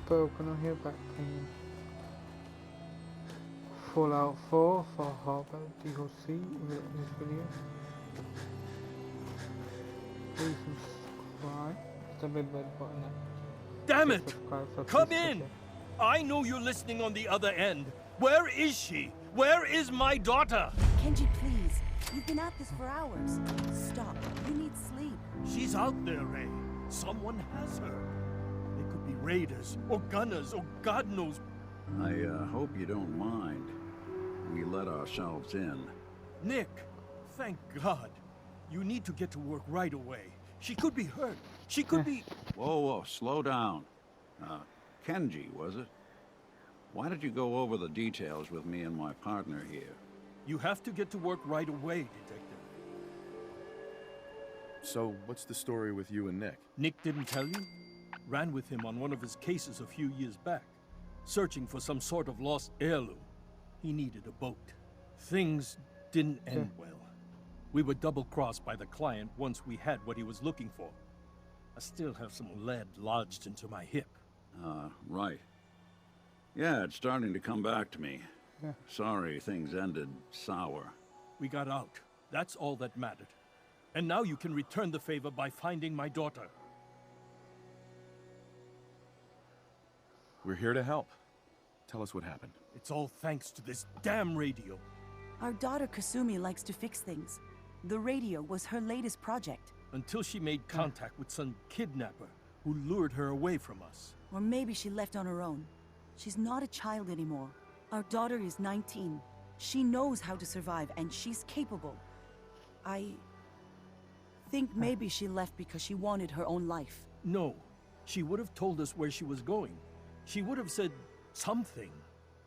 Spoken on here back clean. Fallout 4 for Harbor DLC in this video. Please subscribe. Hit the red button Damn to it! subscribe for Come future in! videos. I know you're listening on the other end. Where is she? Where is my daughter? Kenji, please. You've been at this for hours. Stop. You need sleep. She's out there, Ray. Someone has her. They could be raiders, or gunners, or God knows. I hope you don't mind. We let ourselves in. Nick, thank God. You need to get to work right away. She could be hurt. She could be... Whoa, slow down. Kenji, was it? Why did you go over the details with me and my partner here? You have to get to work right away, Detective. So, what's the story with you and Nick? Nick didn't tell you? Ran with him on one of his cases a few years back, searching for some sort of lost heirloom. He needed a boat. Things didn't end well. We were double-crossed by the client once we had what he was looking for. I still have some lead lodged into my hip. Right. Yeah, it's starting to come back to me. Yeah. Sorry things ended sour. We got out. That's all that mattered. And now you can return the favor by finding my daughter. We're here to help. Tell us what happened. It's all thanks to this damn radio. Our daughter Kasumi likes to fix things. The radio was her latest project. Until she made contact with some kidnapper who lured her away from us. Or maybe she left on her own. She's not a child anymore. Our daughter is 19. She knows how to survive, and she's capable. I think maybe she left because she wanted her own life. No, she would have told us where she was going. She would have said something.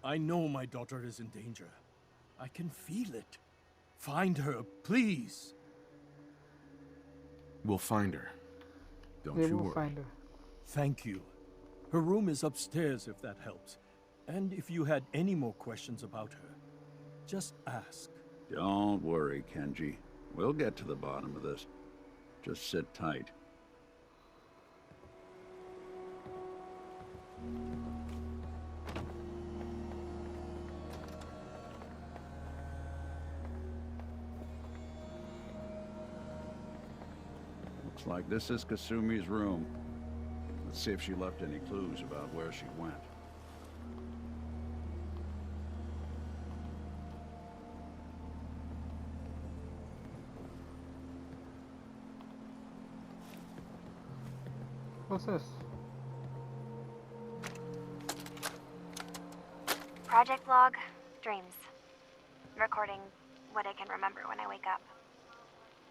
I know my daughter is in danger. I can feel it. Find her, please. We'll find her. Don't Yeah, you we'll worry. find her. Thank you. Her room is upstairs if that helps. And if you had any more questions about her, just ask. Don't worry, Kenji. We'll get to the bottom of this. Just sit tight. Looks like this is Kasumi's room. Let's see if she left any clues about where she went. What's this? Project log, dreams. Recording what I can remember when I wake up.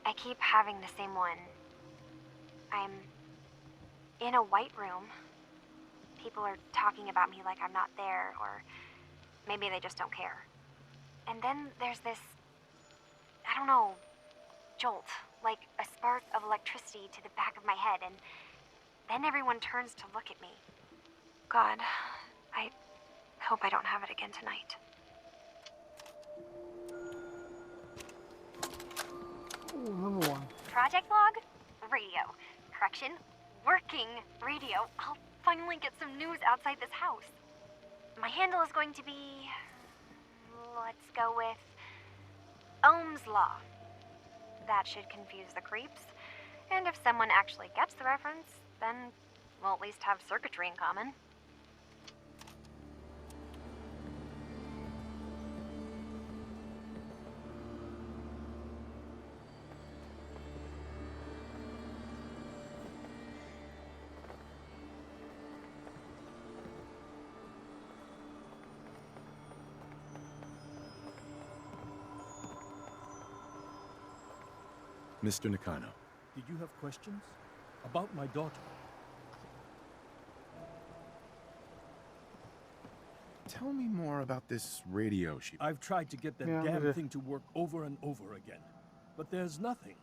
I keep having the same one. I'm in a white room. People are talking about me like I'm not there, or maybe they just don't care. And then there's this, I don't know, jolt, like a spark of electricity to the back of my head, and then everyone turns to look at me. God, I hope I don't have it again tonight. Ooh, another one. Project log? Radio. Correction, working radio. I'll finally get some news outside this house. My handle is going to be... let's go with... Ohm's Law. That should confuse the creeps. And if someone actually gets the reference, then we'll at least have circuitry in common. Mr. Nakano. Did you have questions? About my daughter? Tell me more about this radio she... I've tried to get that Yeah, damn yeah. thing to work over and over again. But there's nothing.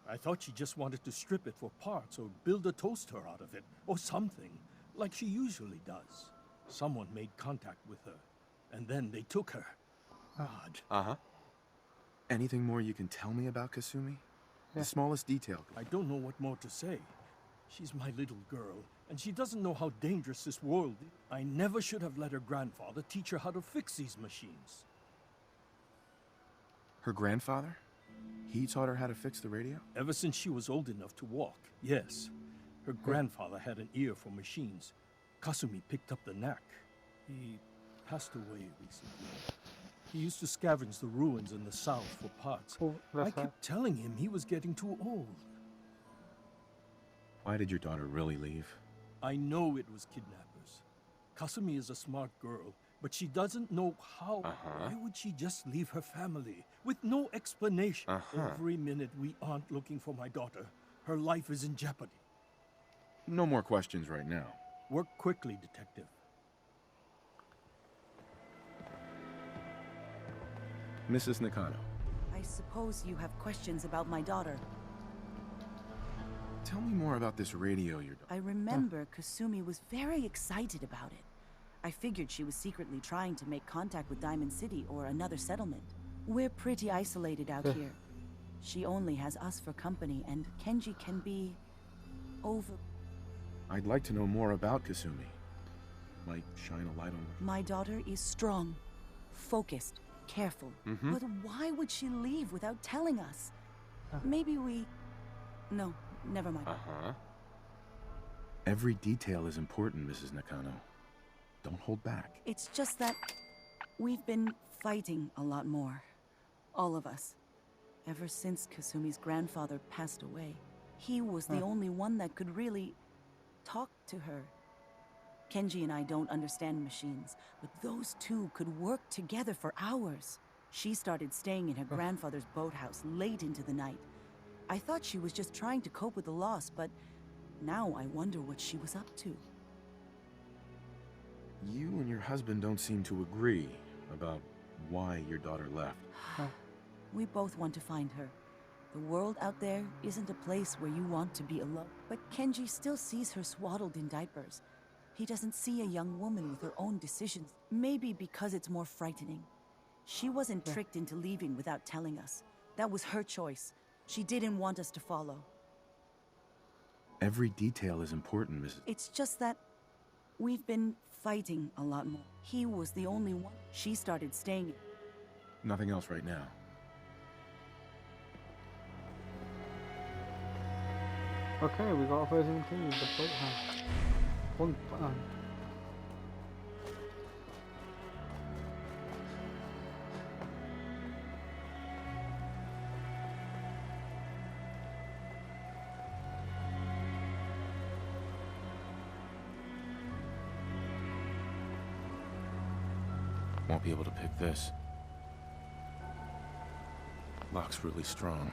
I thought she just wanted to strip it for parts or build a toaster out of it, or something, like she usually does. Someone made contact with her, and then they took her. God. Uh-huh. Anything more you can tell me about Kasumi? Yeah. The smallest detail. I don't know what more to say. She's my little girl, And she doesn't know how dangerous this world is. I never should have let her grandfather teach her how to fix these machines. Her grandfather? He taught her how to fix the radio? Ever since she was old enough to walk, yes. Her grandfather had an ear for machines. Kasumi picked up the knack. He passed away recently. He used to scavenge the ruins in the south for parts. Oh, I that's kept telling him he was getting too old. Why did your daughter really leave? I know it was kidnappers. Kasumi is a smart girl, but she doesn't know how. Why would she just leave her family with no explanation? Every minute we aren't looking for my daughter, her life is in jeopardy. No more questions right now. Work quickly, Detective. Mrs. Nakano, I suppose you have questions about my daughter. tell me more about this radio your daughter... I remember Kasumi was very excited about it. I figured she was secretly trying to make contact with Diamond City or another settlement. We're pretty isolated out here. She only has us for company, and Kenji can be... over... I'd like to know more about Kasumi. Might shine a light on her. My daughter is strong, focused, careful. But why would she leave without telling us? Maybe we... No, never mind. Every detail is important, Mrs. Nakano. Don't hold back. It's just that we've been fighting a lot more. All of us. Ever since Kasumi's grandfather passed away. He was the only one that could really talk to her. Kenji and I don't understand machines, but those two could work together for hours. She started staying in her grandfather's boathouse late into the night. I thought she was just trying to cope with the loss, but now I wonder what she was up to. You and your husband don't seem to agree about why your daughter left. We both want to find her. The world out there isn't a place where you want to be alone. But Kenji still sees her swaddled in diapers. He doesn't see a young woman with her own decisions. Maybe because it's more frightening. She wasn't tricked into leaving without telling us. That was her choice. She didn't want us to follow. Every detail is important, Mrs. It's just that we've been fighting a lot more. He was the only one. She started staying. Nothing else right now. Okay, we got version 2, the boathouse. One button. Won't be able to pick this. Lock's really strong.